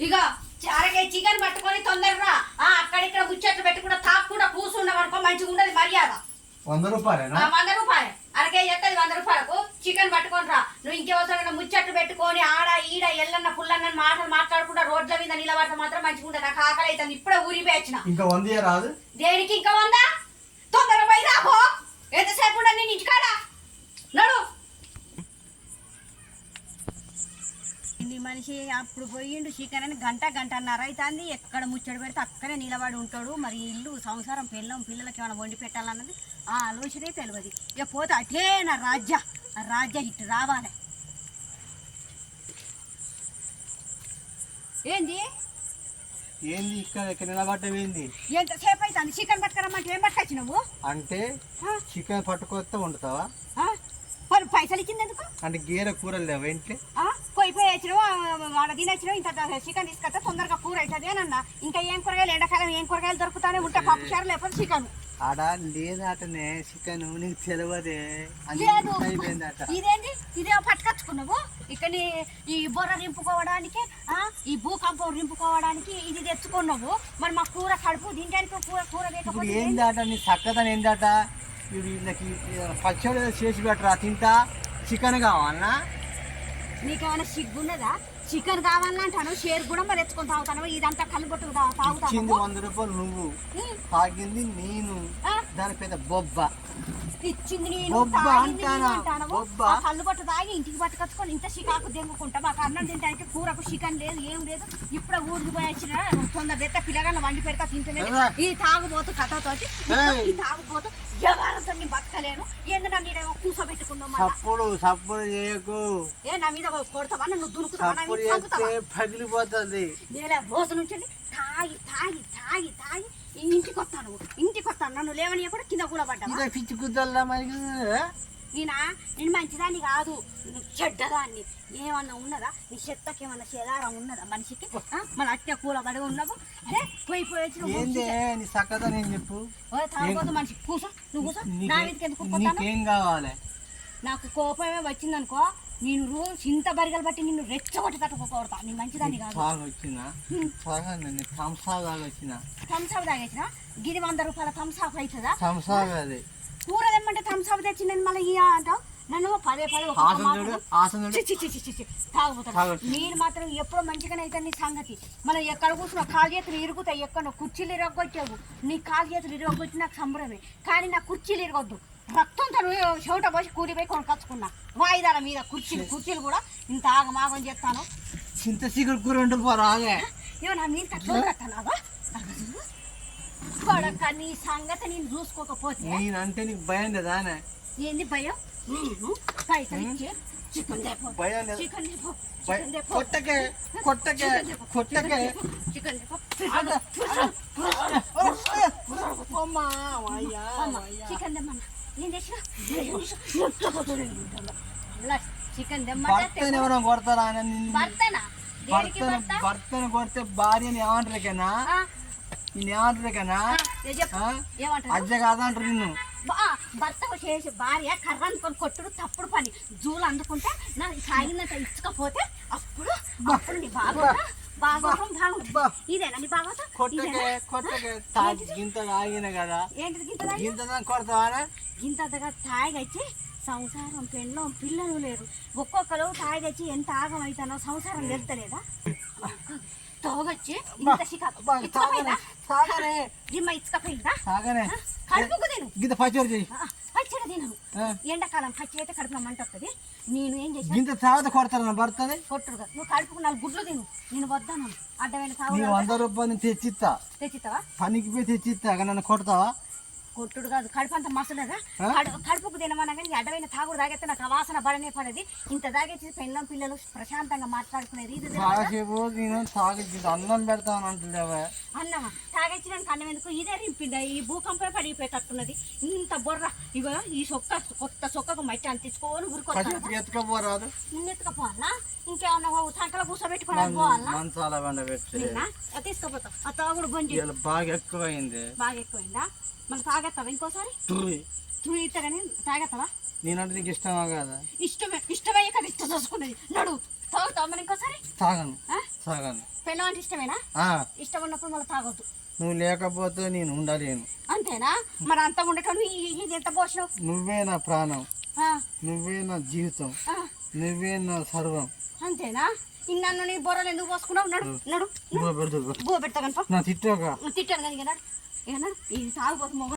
ఇక అరకే చికెన్ పట్టుకొని తొందరగా అక్కడిక్కడ ముచ్చట్లు పెట్టుకుంటా తాకుండా కూర్చున్నాం అనుకో మంచిగా ఉండదు మర్యాద. 100 రూపాయలేనా? 100 రూపాయలు అరకే చెప్తుంది. 100 రూపాయలకు చికెన్ పట్టుకొని రా. నువ్వు ఇంకెవరితో ముచ్చట్లు పెట్టుకొని ఆడ ఈడ ఎల్లన్న పుల్లన్న మాటలు మాట్లాడుకుంటా రోడ్ల మీద నిలబడితే మాత్రం మంచిగా ఉంటుంది. నాకు ఆకలి అవుతుంది. ఇప్పుడే ఊరిపోయచ్చిన. ఇంకా 100 రాదు. దేనికి ఇంకా 100? తొందరగా పోయి రాకో. ఎంతసేపు ఉండ నేను ఇంటికాడ నడు. మనిషి అప్పుడు పోయిండు చికెన్ అని గంటన్నర అవుతుంది. ఎక్కడ ముచ్చడి పెడితే అక్కడే నిలబడి ఉంటాడు. మరి ఇల్లు సంసారం పిల్లలకి ఏమైనా వండి పెట్టాలన్నది ఆ ఆలోచనే తెలియదు. ఇక పోతే అటే నా రాజ్య ఇటు రావాలి. ఏంది ఇక్కడ నిలబడ్డవేంది? ఎంతసేపు అవుతుంది? చికెన్ పట్టుకురమ్మంటే ఏం పట్టుకొచ్చి నువ్వు? అంటే చికెన్ పట్టుకొస్తే వండుతావా? మరి పైసలు ఇచ్చింది ఎందుకు? అంటే గేర కూరలు లేవా ఇంట్లో? పోయిపోయి వచ్చినావు ఆడ తినొచ్చినావు. ఇంత చికెన్ తీసుకొస్తే తొందరగా కూర అవుతుంది అని అన్నా. ఇంకా ఏం కూరగాయలు ఎండాకాలం ఏం కూరగాయలు దొరుకుతానే ఉంటాయి. పప్పు చారు లేకపోతే చికెన్ ఆడ లేదాటనే చికెన్ నీకు తెలియదే. లేదు ఇదేంటి ఇదే పట్టుకొచ్చుకున్నావు ఇక్కడ ఈ బొర్ర రింపుకోవడానికి ఈ భూకంపం రింపుకోవడానికి ఇది తెచ్చుకున్నావు. మరి మా కూర కడుపు తినడానికి కూర లేకపోతే ఏందాట నీ చక్కదని ఏందాట? వీళ్ళకి పచ్చడి చేసి పెట్టరా తింటా. చికెన్ కావాలన్నా? నీకేమైనా సిగ్గున్నదా? చికెన్ కావాలన్నా అంటాను. షేర్ కూడా మరి తెచ్చుకొని తాగుతాను. ఇదంతా కలుగొట్టు తాగుతాను. 100 రూపాయలు నువ్వు, తాగింది నేను. దాని పెద్ద బొబ్బ ఇచ్చింది నేను, కళ్ళు పట్టు తాగి ఇంటికి పట్టుకొచ్చుకొని ఇంత చికాకు దెంగుకుంటా. మాకు అన్నం తినడానికి కూరకు చికెన్ లేదు, ఏం లేదు. ఇప్పుడే ఊరికి పోయి వచ్చిన తొందర తెత్త పిల్లగానే వండి పెడతా తింటున్నా. ఈ తాగుబోతు కథతోటి ఈ తాగుబోతు ఎవరితో బతకలేను. ఏంది నా మీద కూర్చోబెట్టుకున్నావు? సప్పుడు చేయకు. ఏ నా మీద కొడతావా? నువ్వు దునుకుతావా? పగిలిపోతుంది. నేల రోజు నుంచి తాగి తాగి తాగి తాగి ఇంటికి వస్తాను నన్ను లేవని కూడా కింద కూలబడ్డా. పిచ్చి కుదల్లా మరి. నేను మంచిదాన్ని కాదు, చెడ్డదాన్ని. ఏమన్నా ఉన్నదా? నీ చెత్తకి ఏమన్నా చేదారం ఉన్నదా మనిషికి? మన అట్టే కూలబడి ఉన్నావు. అదే పోయిపోయి సక్కదా నేను చెప్పు. తాగబోతు మనిషి కూర్చో. నువ్వు కూర్చో. నా మీదకి ఎందుకు? నీకేం కావాలి? నాకు కోపమే వచ్చిందనుకో నేను రోజు ఇంత బరిగలు బట్టి నిన్ను రెచ్చగొట్టి తట్టుకోకూడతా. నీ మంచిదాన్ని కాదు. థమ్సాప్ తాగేసిన గిది 100 రూపాయల థమ్సాప్ అవుతుందా? కూర తెమ్మంటే థమ్సాప్ తెచ్చి నేను మళ్ళీ అంటావు. నన్ను పదే తాగుతాను. నేను మాత్రం ఎప్పుడో మంచిగానే అయితే నీ సంగతి. మళ్ళీ ఎక్కడ కూర్చున్నా కాలు చేతులు ఇరుగుతాయి. ఎక్కడ కుర్చీలు ఇరగొచ్చావు. నీ కాలు చేతులు ఇరగొచ్చి నాకు సంబరమే. కానీ నా కుర్చీలు ఇరగొద్దు. రక్తంతో చెవిట పోసి కూలిపోయి కొనుకొచ్చుకున్నా. వాయిదాల మీద కుర్చీలు కూడా ఇంత ఆగమాగం చేస్తాను. చింత సీకుడు కూర ఉంటే పోరాగే. ఏమో నా మీద కట్టానావా? కొడక నీ సంగతి నేను చూసుకోకపోతే నేనంటే నీకు భయం లేదా? ఏంది భయం? పైసలు ఇచ్చే చికెన్ చికెన్ తెమ్మన్నా. నేను చికెన్ తెమ్మంటే కొడతారా? భర్తను కొడితే భార్యని ఏమంటారు కన్నా? నేనేమంటారు కన్నా? అజ్జ కాదంటారు నిన్ను. భర్తకు చేసి భార్య కర్ర అనుకొని కొట్టుడు తప్పుడు పని. జూలు అందుకుంటే నాకు సాగినంత ఇచ్చకపోతే అప్పుడు నీ బాగోతం ఇదేనా నీ బాగోతం? గింత తాగిన కదా. ఏంటిది గింత కొడతావా? గింతగా తాగచ్చి సంసారం పిల్లలు లేరు. ఒక్కొక్కరు తాగచ్చి ఎంత ఆగం అవుతానో సంసారం వెళ్తలేదా? తాగొచ్చి ఇంత ఇచ్చకపోయిందా? కడుపుకు తిను. పచ్చడి తినను. ఎండాకాలం పచ్చి అయితే కడుపులో మంట వస్తుంది. నేను ఏం చేసి ఇంత తాగత కొడతాను భర్తని కొట్టుడు. నువ్వు కడుపుకు 4 గుడ్లు తిను. నేను వద్దాను. అడ్డమైన 100 రూపాయలు తెచ్చిస్తావా? పనికి పోయి తెచ్చిస్తా. నన్ను కొడతావా? కొట్టుడు కాదు, కడుపు అంతా మసలేదా? కడుపుకు తినమన్నా కానీ అడ్డమైన తాగుడు తాగేస్తే నాకు ఆ వాసన బడనే పడేది. ఇంత తాగేసి పిల్లలు ప్రశాంతంగా మాట్లాడుకునేది. అన్నం పెడతాను అంటున్నావా? అన్నమా తాగొచ్చినానికి అన్నం ఎందుకు? ఇదే రింపిందా? ఈ భూకంపే పడిపోయేటట్టున్నది. ఇంత బొర్ర ఇగో ఈ కొత్త సొక్కకు మట్టి అంటించుకోని ఊరుకోవాలి. ఎత్తుకపోరాదు. నిన్ను ఎత్తుకపోవాలా? ఇంకేమన్నా సంకల కూర్చోబెట్టుకోవడానికి పోవాలా? తీసుకుపోతాం. ఆ తాగుడు బండి బాగా ఎక్కువైంది. బాగా ఎక్కువైందా? మళ్ళీ తాగేస్తావా? ఇంకోసారి తాగేస్తావా? నేనంటే నీకు ఇష్టమా కదా? ఇష్టమే కదా ఇష్టం చూసుకునేది. నడు తాగుతావు మరి ఇంకోసారి? తాగను ఆ? తాగను. పెళ్ళం అంటే ఇష్టమేనా? ఆ, ఇష్టం ఉన్నప్పుడు మళ్ళీ తాగొద్దు. నువ్వు లేకపోతే నేను ఉండలేను. అంతేనా? మరి అంత ఉండేటోడు ఇది ఎంత పోషణం? నువ్వే నా ప్రాణం, ఆ, నువ్వే నా జీవితం, ఆ, నువ్వే నా సర్వం. అంతేనా? నన్ను నీ బొర్రలు ఎందుకు పోసుకున్నావు? నడు నడు పెడుతుంది బువ పెడతా కనుక నా తిట్టోగా తిట్టాను కానీ ఇక నడు ఇది తాగుపోతు